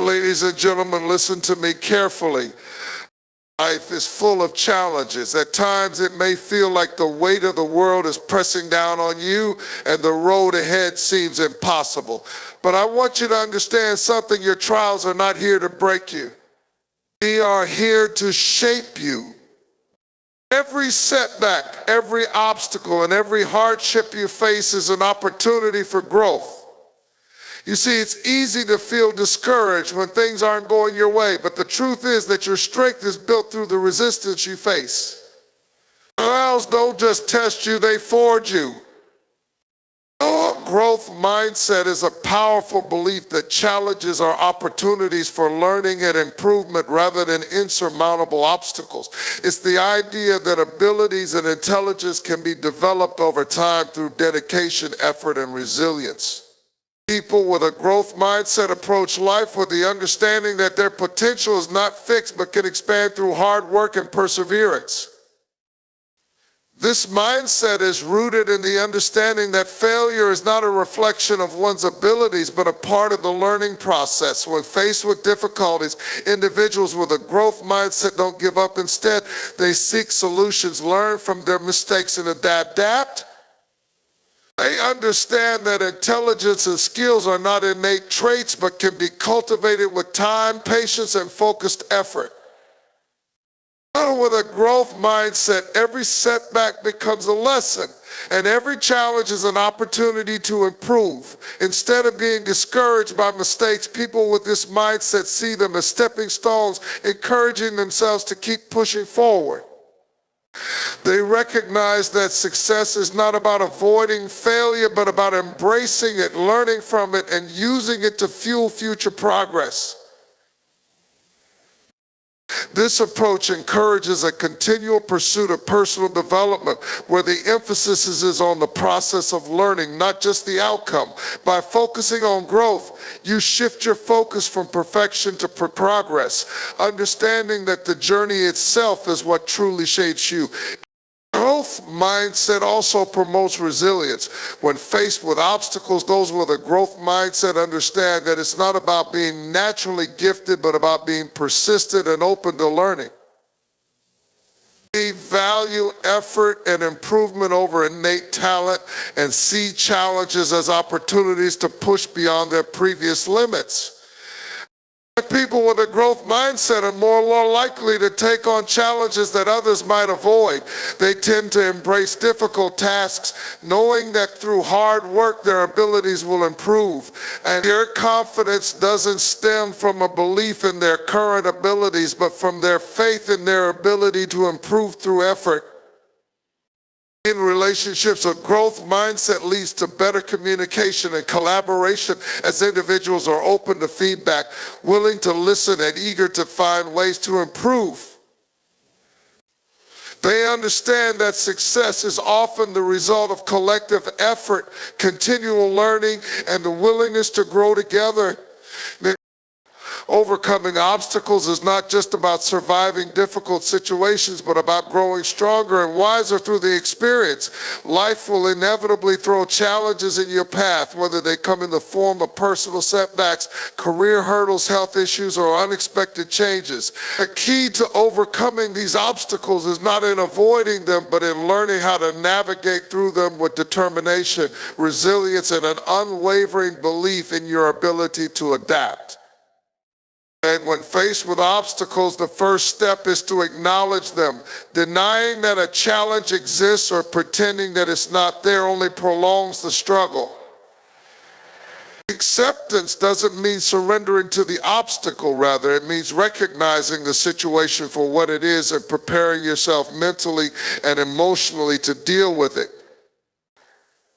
Ladies and gentlemen, listen to me carefully. Life is full of challenges. At times it may feel like the weight of the world is pressing down on you and the road ahead seems impossible. But I want you to understand something. Your trials are not here to break you. They are here to shape you. Every setback, every obstacle, and every hardship you face is an opportunity for growth. You see, it's easy to feel discouraged when things aren't going your way, but the truth is that your strength is built through the resistance you face. Trials don't just test you, they forge you. Your growth mindset is a powerful belief that challenges are opportunities for learning and improvement rather than insurmountable obstacles. It's the idea that abilities and intelligence can be developed over time through dedication, effort, and resilience. People with a growth mindset approach life with the understanding that their potential is not fixed but can expand through hard work and perseverance. This mindset is rooted in the understanding that failure is not a reflection of one's abilities but a part of the learning process. When faced with difficulties, individuals with a growth mindset don't give up. Instead, they seek solutions, learn from their mistakes, and adapt. They understand that intelligence and skills are not innate traits but can be cultivated with time, patience, and focused effort. With a growth mindset, every setback becomes a lesson, and every challenge is an opportunity to improve. Instead of being discouraged by mistakes, people with this mindset see them as stepping stones, encouraging themselves to keep pushing forward. They recognize that success is not about avoiding failure, but about embracing it, learning from it, and using it to fuel future progress. This approach encourages a continual pursuit of personal development where the emphasis is on the process of learning, not just the outcome. By focusing on growth, you shift your focus from perfection to progress, understanding that the journey itself is what truly shapes you. Growth mindset also promotes resilience. When faced with obstacles, those with a growth mindset understand that it's not about being naturally gifted, but about being persistent and open to learning. They value effort and improvement over innate talent and see challenges as opportunities to push beyond their previous limits. People with a growth mindset are more likely to take on challenges that others might avoid. They tend to embrace difficult tasks, knowing that through hard work their abilities will improve. And their confidence doesn't stem from a belief in their current abilities, but from their faith in their ability to improve through effort. In relationships, a growth mindset leads to better communication and collaboration as individuals are open to feedback, willing to listen, and eager to find ways to improve. They understand that success is often the result of collective effort, continual learning, and the willingness to grow together. Overcoming obstacles is not just about surviving difficult situations, but about growing stronger and wiser through the experience. Life will inevitably throw challenges in your path, whether they come in the form of personal setbacks, career hurdles, health issues, or unexpected changes. The key to overcoming these obstacles is not in avoiding them, but in learning how to navigate through them with determination, resilience, and an unwavering belief in your ability to adapt. And when faced with obstacles, the first step is to acknowledge them. Denying that a challenge exists or pretending that it's not there only prolongs the struggle. Acceptance doesn't mean surrendering to the obstacle, rather it means recognizing the situation for what it is and preparing yourself mentally and emotionally to deal with it.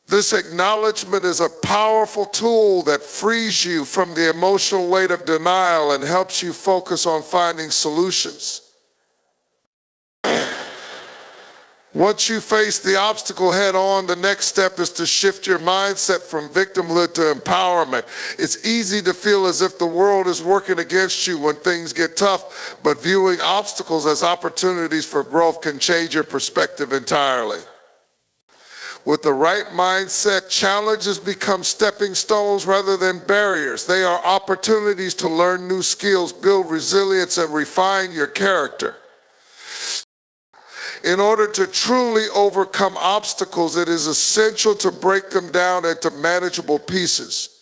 This acknowledgement is a powerful tool that frees you from the emotional weight of denial and helps you focus on finding solutions. Once you face the obstacle head on, the next step is to shift your mindset from victimhood to empowerment. It's easy to feel as if the world is working against you when things get tough, but viewing obstacles as opportunities for growth can change your perspective entirely. With the right mindset, challenges become stepping stones rather than barriers. They are opportunities to learn new skills, build resilience, and refine your character. In order to truly overcome obstacles, it is essential to break them down into manageable pieces.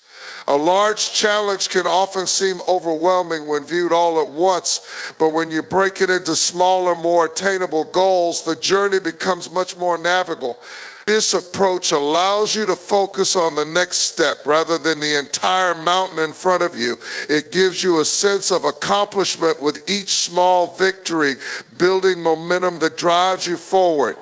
A large challenge can often seem overwhelming when viewed all at once, but when you break it into smaller, more attainable goals, the journey becomes much more navigable. This approach allows you to focus on the next step rather than the entire mountain in front of you. It gives you a sense of accomplishment with each small victory, building momentum that drives you forward.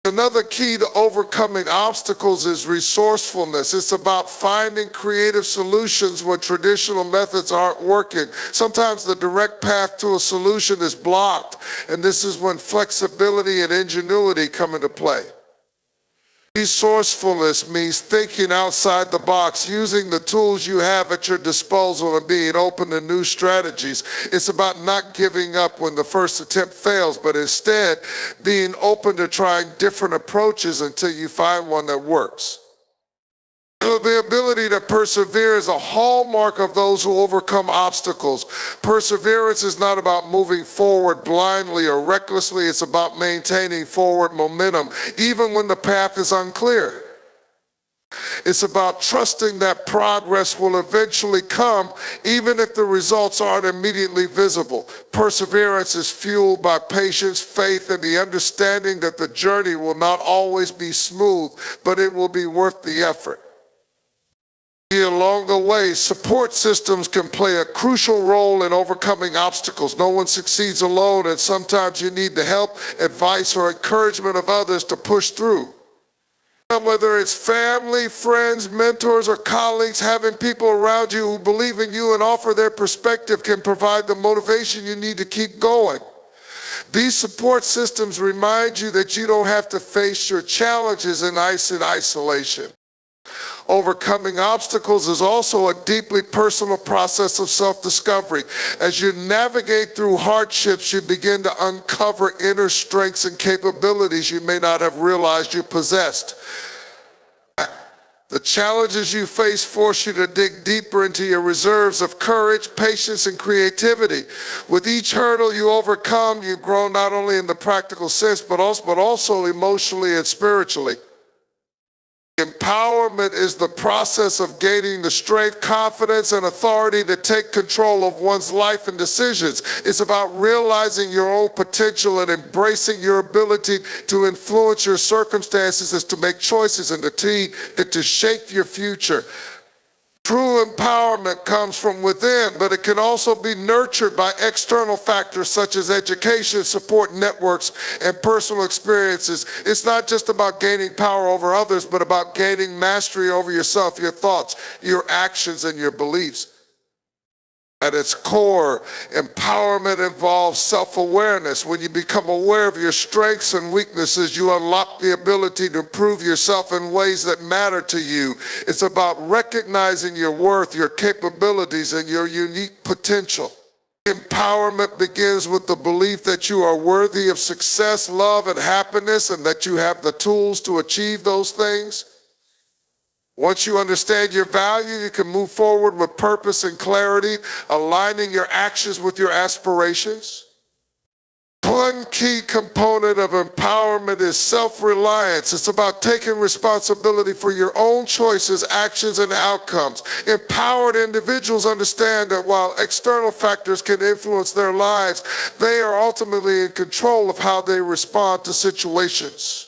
Another key to overcoming obstacles is resourcefulness. It's about finding creative solutions when traditional methods aren't working. Sometimes the direct path to a solution is blocked, and this is when flexibility and ingenuity come into play. Resourcefulness means thinking outside the box, using the tools you have at your disposal and being open to new strategies. It's about not giving up when the first attempt fails, but instead being open to trying different approaches until you find one that works. The ability to persevere is a hallmark of those who overcome obstacles. Perseverance is not about moving forward blindly or recklessly. It's about maintaining forward momentum, even when the path is unclear. It's about trusting that progress will eventually come, even if the results aren't immediately visible. Perseverance is fueled by patience, faith, and the understanding that the journey will not always be smooth, but it will be worth the effort. Along the way, support systems can play a crucial role in overcoming obstacles. No one succeeds alone, and sometimes you need the help, advice, or encouragement of others to push through. Whether it's family, friends, mentors, or colleagues, having people around you who believe in you and offer their perspective can provide the motivation you need to keep going. These support systems remind you that you don't have to face your challenges in isolation. Overcoming obstacles is also a deeply personal process of self-discovery. As you navigate through hardships, you begin to uncover inner strengths and capabilities you may not have realized you possessed. The challenges you face force you to dig deeper into your reserves of courage, patience, and creativity. With each hurdle you overcome, you grow not only in the practical sense, but also emotionally and spiritually. Empowerment is the process of gaining the strength, confidence, and authority to take control of one's life and decisions. It's about realizing your own potential and embracing your ability to influence your circumstances, to make choices and to shape your future. True empowerment comes from within, but it can also be nurtured by external factors such as education, support networks, and personal experiences. It's not just about gaining power over others, but about gaining mastery over yourself, your thoughts, your actions, and your beliefs. At its core, empowerment involves self-awareness. When you become aware of your strengths and weaknesses, you unlock the ability to improve yourself in ways that matter to you. It's about recognizing your worth, your capabilities, and your unique potential. Empowerment begins with the belief that you are worthy of success, love, and happiness, and that you have the tools to achieve those things. Once you understand your value, you can move forward with purpose and clarity, aligning your actions with your aspirations. One key component of empowerment is self-reliance. It's about taking responsibility for your own choices, actions, and outcomes. Empowered individuals understand that while external factors can influence their lives, they are ultimately in control of how they respond to situations.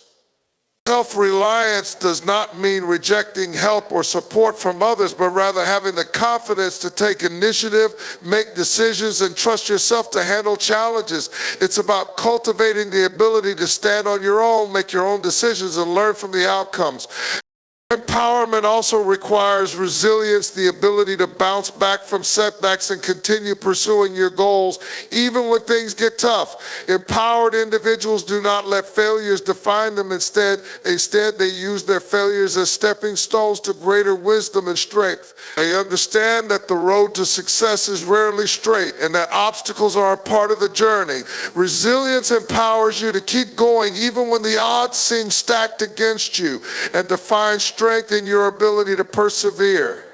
Self-reliance does not mean rejecting help or support from others, but rather having the confidence to take initiative, make decisions, and trust yourself to handle challenges. It's about cultivating the ability to stand on your own, make your own decisions, and learn from the outcomes. Empowerment also requires resilience, the ability to bounce back from setbacks and continue pursuing your goals, even when things get tough. Empowered individuals do not let failures define them. Instead, they use their failures as stepping stones to greater wisdom and strength. They understand that the road to success is rarely straight and that obstacles are a part of the journey. Resilience empowers you to keep going even when the odds seem stacked against you, and to find strength in your ability to persevere.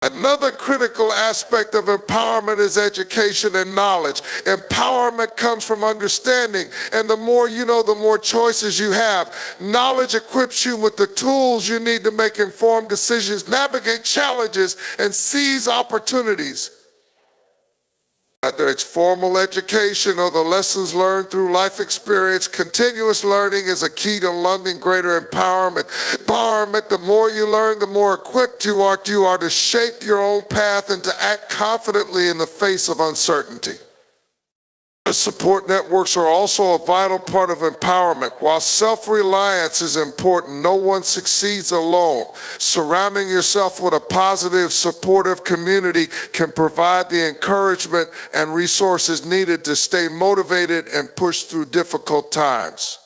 Another critical aspect of empowerment is education and knowledge. Empowerment comes from understanding, and the more you know, the more choices you have. Knowledge equips you with the tools you need to make informed decisions, navigate challenges, and seize opportunities. Whether it's formal education or the lessons learned through life experience, continuous learning is a key to learning greater empowerment. The more you learn, the more equipped you are to shape your own path and to act confidently in the face of uncertainty. Support networks are also a vital part of empowerment. While self-reliance is important, no one succeeds alone. Surrounding yourself with a positive, supportive community can provide the encouragement and resources needed to stay motivated and push through difficult times.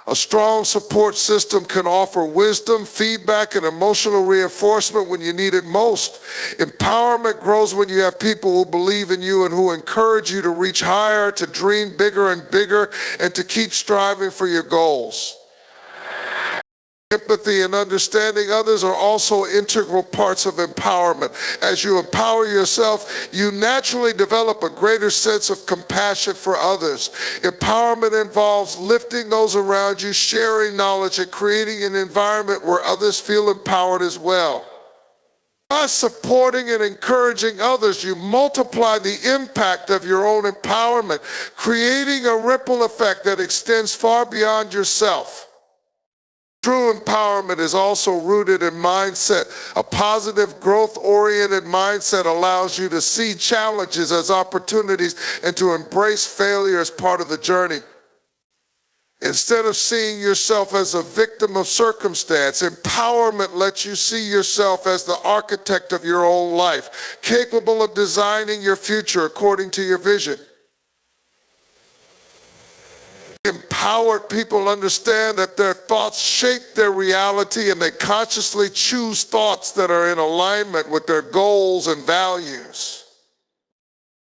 A strong support system can offer wisdom, feedback, and emotional reinforcement when you need it most. Empowerment grows when you have people who believe in you and who encourage you to reach higher, to dream bigger and bigger, and to keep striving for your goals. Empathy and understanding others are also integral parts of empowerment. As you empower yourself, you naturally develop a greater sense of compassion for others. Empowerment involves lifting those around you, sharing knowledge, and creating an environment where others feel empowered as well. By supporting and encouraging others, you multiply the impact of your own empowerment, creating a ripple effect that extends far beyond yourself. True empowerment is also rooted in mindset. A positive, growth-oriented mindset allows you to see challenges as opportunities and to embrace failure as part of the journey. Instead of seeing yourself as a victim of circumstance, empowerment lets you see yourself as the architect of your own life, capable of designing your future according to your vision. Empowered people understand that their thoughts shape their reality, and they consciously choose thoughts that are in alignment with their goals and values.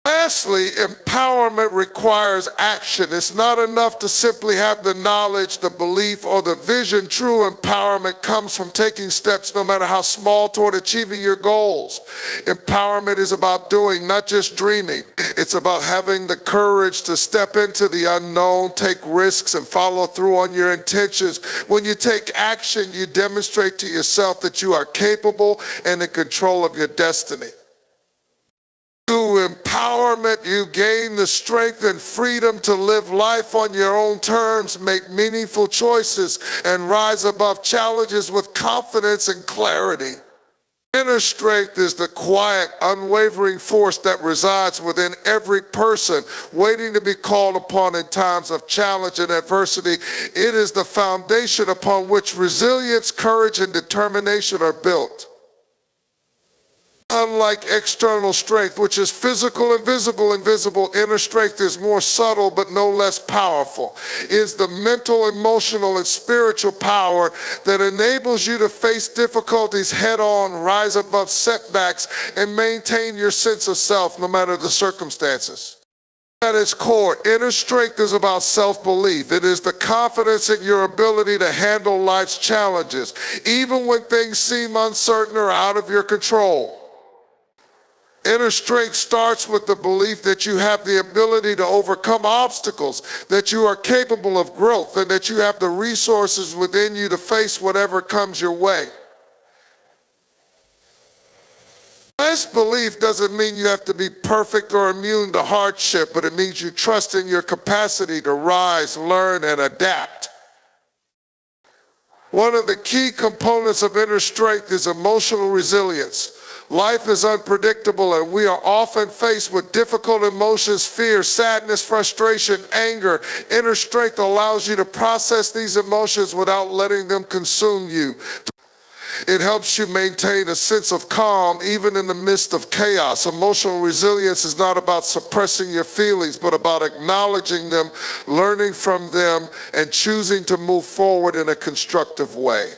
Lastly, empowerment requires action. It's not enough to simply have the knowledge, the belief, or the vision. True empowerment comes from taking steps, no matter how small, toward achieving your goals. Empowerment is about doing, not just dreaming. It's about having the courage to step into the unknown, take risks, and follow through on your intentions. When you take action, you demonstrate to yourself that you are capable and in control of your destiny. Through empowerment, you gain the strength and freedom to live life on your own terms, make meaningful choices, and rise above challenges with confidence and clarity. Inner strength is the quiet, unwavering force that resides within every person, waiting to be called upon in times of challenge and adversity. It is the foundation upon which resilience, courage, and determination are built. Unlike external strength, which is physical and visible, inner strength is more subtle but no less powerful. It is the mental, emotional, and spiritual power that enables you to face difficulties head on, rise above setbacks, and maintain your sense of self no matter the circumstances. At its core, inner strength is about self-belief. It is the confidence in your ability to handle life's challenges, even when things seem uncertain or out of your control. Inner strength starts with the belief that you have the ability to overcome obstacles, that you are capable of growth, and that you have the resources within you to face whatever comes your way. This belief doesn't mean you have to be perfect or immune to hardship, but it means you trust in your capacity to rise, learn, and adapt. One of the key components of inner strength is emotional resilience. Life is unpredictable, and we are often faced with difficult emotions, fear, sadness, frustration, anger. Inner strength allows you to process these emotions without letting them consume you. It helps you maintain a sense of calm even in the midst of chaos. Emotional resilience is not about suppressing your feelings, but about acknowledging them, learning from them, and choosing to move forward in a constructive way.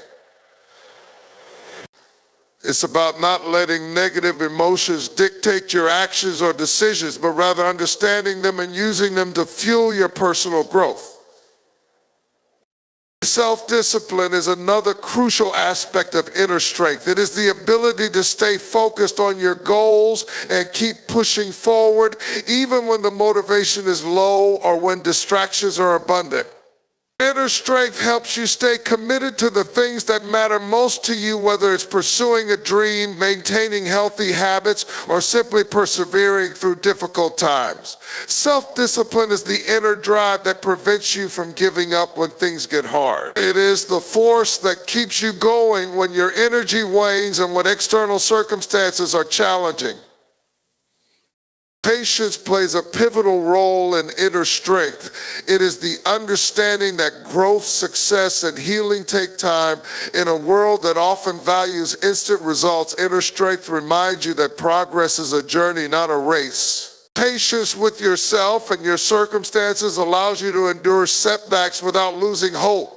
It's about not letting negative emotions dictate your actions or decisions, but rather understanding them and using them to fuel your personal growth. Self-discipline is another crucial aspect of inner strength. It is the ability to stay focused on your goals and keep pushing forward, even when the motivation is low or when distractions are abundant. Inner strength helps you stay committed to the things that matter most to you, whether it's pursuing a dream, maintaining healthy habits, or simply persevering through difficult times. Self-discipline is the inner drive that prevents you from giving up when things get hard. It is the force that keeps you going when your energy wanes and when external circumstances are challenging. Patience plays a pivotal role in inner strength. It is the understanding that growth, success, and healing take time. In a world that often values instant results, inner strength reminds you that progress is a journey, not a race. Patience with yourself and your circumstances allows you to endure setbacks without losing hope.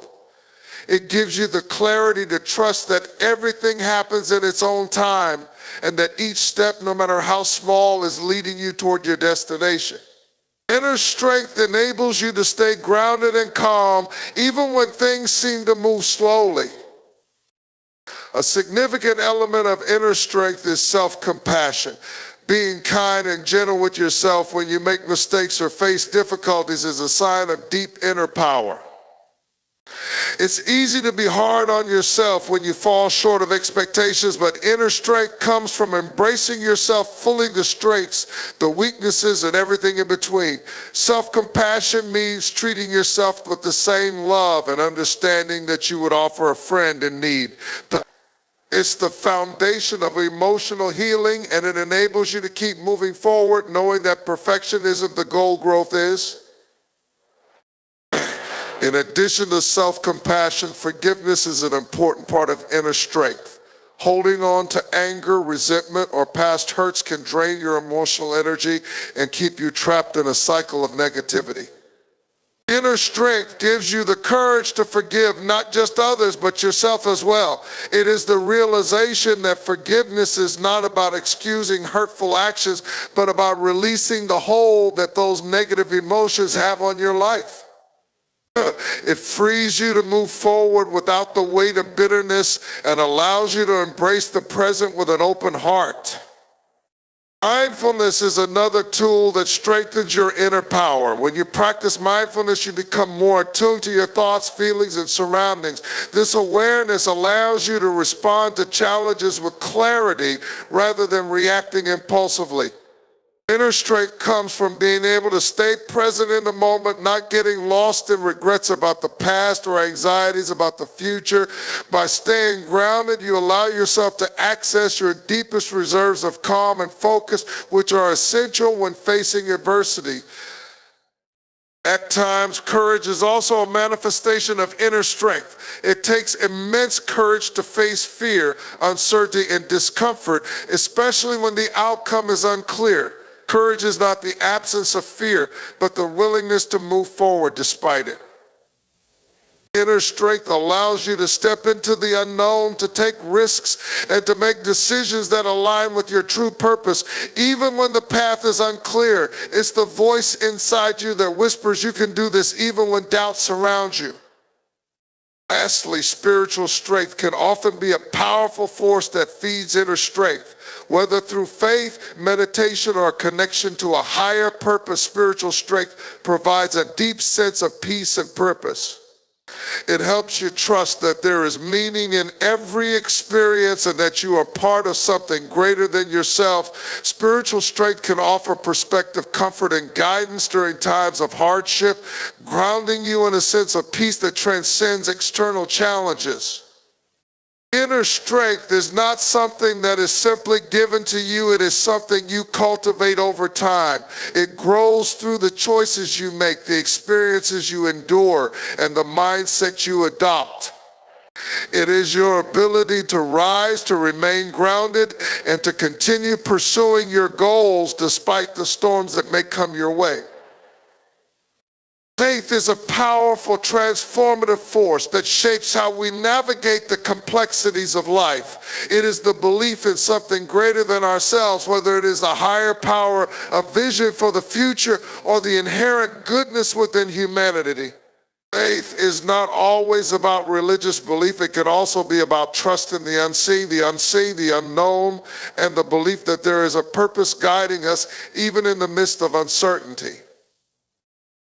It gives you the clarity to trust that everything happens in its own time, and that each step, no matter how small, is leading you toward your destination. Inner strength enables you to stay grounded and calm, even when things seem to move slowly. A significant element of inner strength is self-compassion. Being kind and gentle with yourself when you make mistakes or face difficulties is a sign of deep inner power. It's easy to be hard on yourself when you fall short of expectations, but inner strength comes from embracing yourself fully, the strengths, the weaknesses, and everything in between. Self-compassion means treating yourself with the same love and understanding that you would offer a friend in need. It's the foundation of emotional healing, and it enables you to keep moving forward, knowing that perfection isn't the goal, growth is. In addition to self-compassion, forgiveness is an important part of inner strength. Holding on to anger, resentment, or past hurts can drain your emotional energy and keep you trapped in a cycle of negativity. Inner strength gives you the courage to forgive not just others, but yourself as well. It is the realization that forgiveness is not about excusing hurtful actions, but about releasing the hold that those negative emotions have on your life. It frees you to move forward without the weight of bitterness and allows you to embrace the present with an open heart. Mindfulness is another tool that strengthens your inner power. When you practice mindfulness, you become more attuned to your thoughts, feelings, and surroundings. This awareness allows you to respond to challenges with clarity rather than reacting impulsively. Inner strength comes from being able to stay present in the moment, not getting lost in regrets about the past or anxieties about the future. By staying grounded, you allow yourself to access your deepest reserves of calm and focus, which are essential when facing adversity. At times, courage is also a manifestation of inner strength. It takes immense courage to face fear, uncertainty, and discomfort, especially when the outcome is unclear. Courage is not the absence of fear, but the willingness to move forward despite it. Inner strength allows you to step into the unknown, to take risks, and to make decisions that align with your true purpose, even when the path is unclear. It's the voice inside you that whispers you can do this even when doubt surrounds you. Lastly, spiritual strength can often be a powerful force that feeds inner strength. Whether through faith, meditation, or a connection to a higher purpose, spiritual strength provides a deep sense of peace and purpose. It helps you trust that there is meaning in every experience and that you are part of something greater than yourself. Spiritual strength can offer perspective, comfort, and guidance during times of hardship, grounding you in a sense of peace that transcends external challenges. Inner strength is not something that is simply given to you. It is something you cultivate over time. It grows through the choices you make, the experiences you endure, and the mindset you adopt. It is your ability to rise, to remain grounded, and to continue pursuing your goals despite the storms that may come your way. Faith is a powerful, transformative force that shapes how we navigate the complexities of life. It is the belief in something greater than ourselves, whether it is a higher power, a vision for the future, or the inherent goodness within humanity. Faith is not always about religious belief. It can also be about trust in the unseen, the unknown, and the belief that there is a purpose guiding us even in the midst of uncertainty.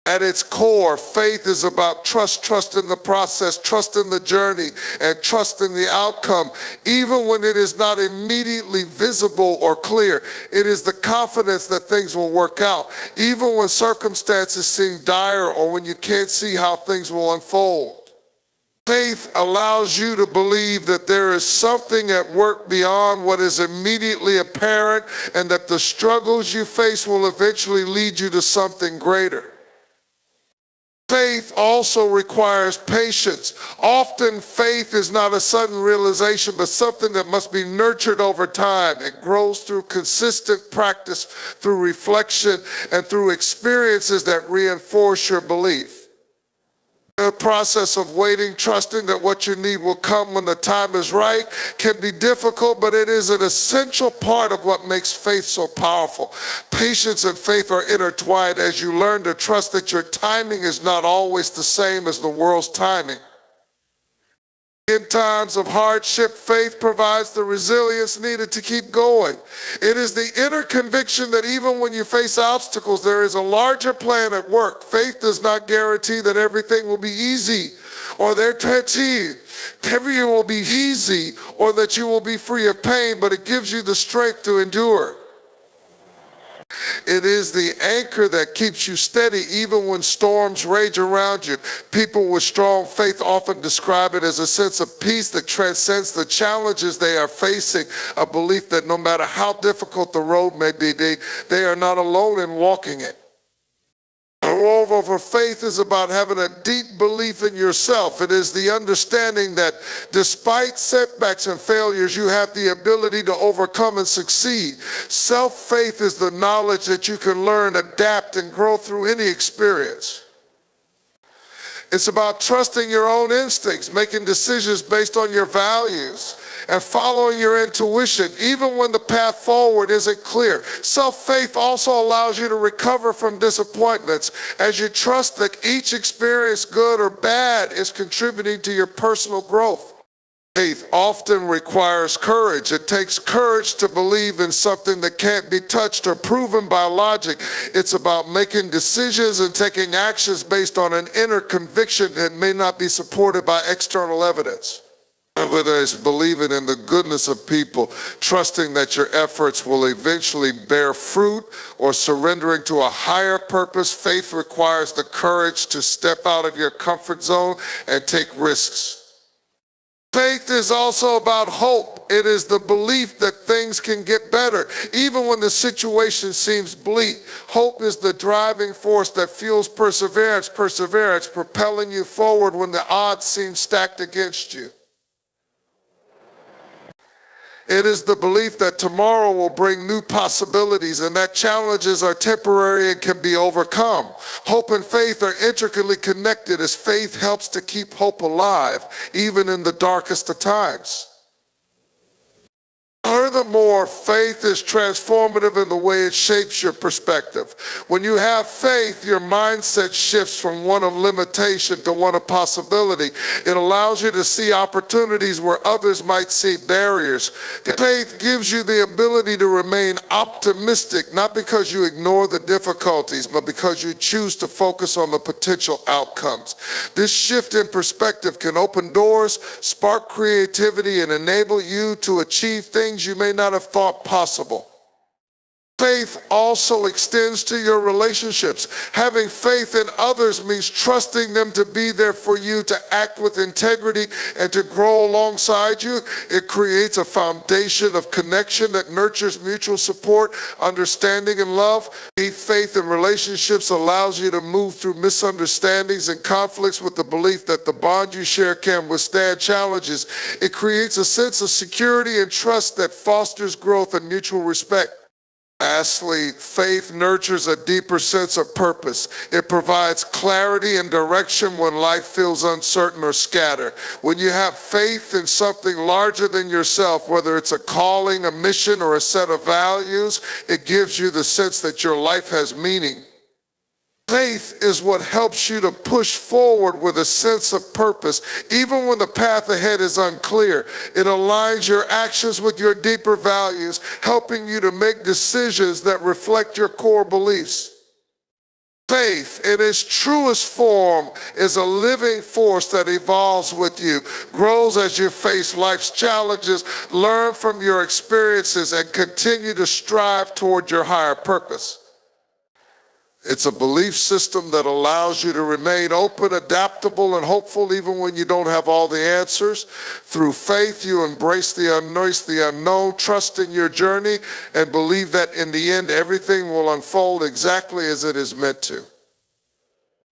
At its core, faith is about trust in the process, trust in the journey, and trust in the outcome, even when it is not immediately visible or clear. It is the confidence that things will work out, even when circumstances seem dire or when you can't see how things will unfold. Faith allows you to believe that there is something at work beyond what is immediately apparent, and that the struggles you face will eventually lead you to something greater. Faith also requires patience. Often faith is not a sudden realization, but something that must be nurtured over time. It grows through consistent practice, through reflection, and through experiences that reinforce your belief. The process of waiting, trusting that what you need will come when the time is right, can be difficult, but it is an essential part of what makes faith so powerful. Patience and faith are intertwined as you learn to trust that your timing is not always the same as the world's timing. In times of hardship, faith provides the resilience needed to keep going. It is the inner conviction that even when you face obstacles, there is a larger plan at work. Faith does not guarantee that everything will be easy, or everything will be easy, or that you will be free of pain, but it gives you the strength to endure. It is the anchor that keeps you steady even when storms rage around you. People with strong faith often describe it as a sense of peace that transcends the challenges they are facing, a belief that no matter how difficult the road may be, they are not alone in walking it. Moreover, faith is about having a deep belief in yourself. It is the understanding that despite setbacks and failures, you have the ability to overcome and succeed. Self-faith is the knowledge that you can learn, adapt, and grow through any experience. It's about trusting your own instincts, making decisions based on your values, and following your intuition, even when the path forward isn't clear. Self-faith also allows you to recover from disappointments as you trust that each experience, good or bad, is contributing to your personal growth. Faith often requires courage. It takes courage to believe in something that can't be touched or proven by logic. It's about making decisions and taking actions based on an inner conviction that may not be supported by external evidence. Whether it's believing in the goodness of people, trusting that your efforts will eventually bear fruit, or surrendering to a higher purpose, faith requires the courage to step out of your comfort zone and take risks. Faith is also about hope. It is the belief that things can get better, even when the situation seems bleak. Hope is the driving force that fuels perseverance, propelling you forward when the odds seem stacked against you. It is the belief that tomorrow will bring new possibilities and that challenges are temporary and can be overcome. Hope and faith are intricately connected, as faith helps to keep hope alive, even in the darkest of times. Furthermore, faith is transformative in the way it shapes your perspective. When you have faith, your mindset shifts from one of limitation to one of possibility. It allows you to see opportunities where others might see barriers. Faith gives you the ability to remain optimistic, not because you ignore the difficulties, but because you choose to focus on the potential outcomes. This shift in perspective can open doors, spark creativity, and enable you to achieve things you may not have thought possible. Faith also extends to your relationships. Having faith in others means trusting them to be there for you, to act with integrity, and to grow alongside you. It creates a foundation of connection that nurtures mutual support, understanding, and love. Faith in relationships allows you to move through misunderstandings and conflicts with the belief that the bond you share can withstand challenges. It creates a sense of security and trust that fosters growth and mutual respect. Lastly, faith nurtures a deeper sense of purpose. It provides clarity and direction when life feels uncertain or scattered. When you have faith in something larger than yourself, whether it's a calling, a mission, or a set of values, it gives you the sense that your life has meaning. Faith is what helps you to push forward with a sense of purpose, even when the path ahead is unclear. It aligns your actions with your deeper values, helping you to make decisions that reflect your core beliefs. Faith, in its truest form, is a living force that evolves with you, grows as you face life's challenges, learn from your experiences, and continue to strive toward your higher purpose. It's a belief system that allows you to remain open, adaptable, and hopeful even when you don't have all the answers. Through faith, you embrace the unknown, trust in your journey, and believe that in the end, everything will unfold exactly as it is meant to.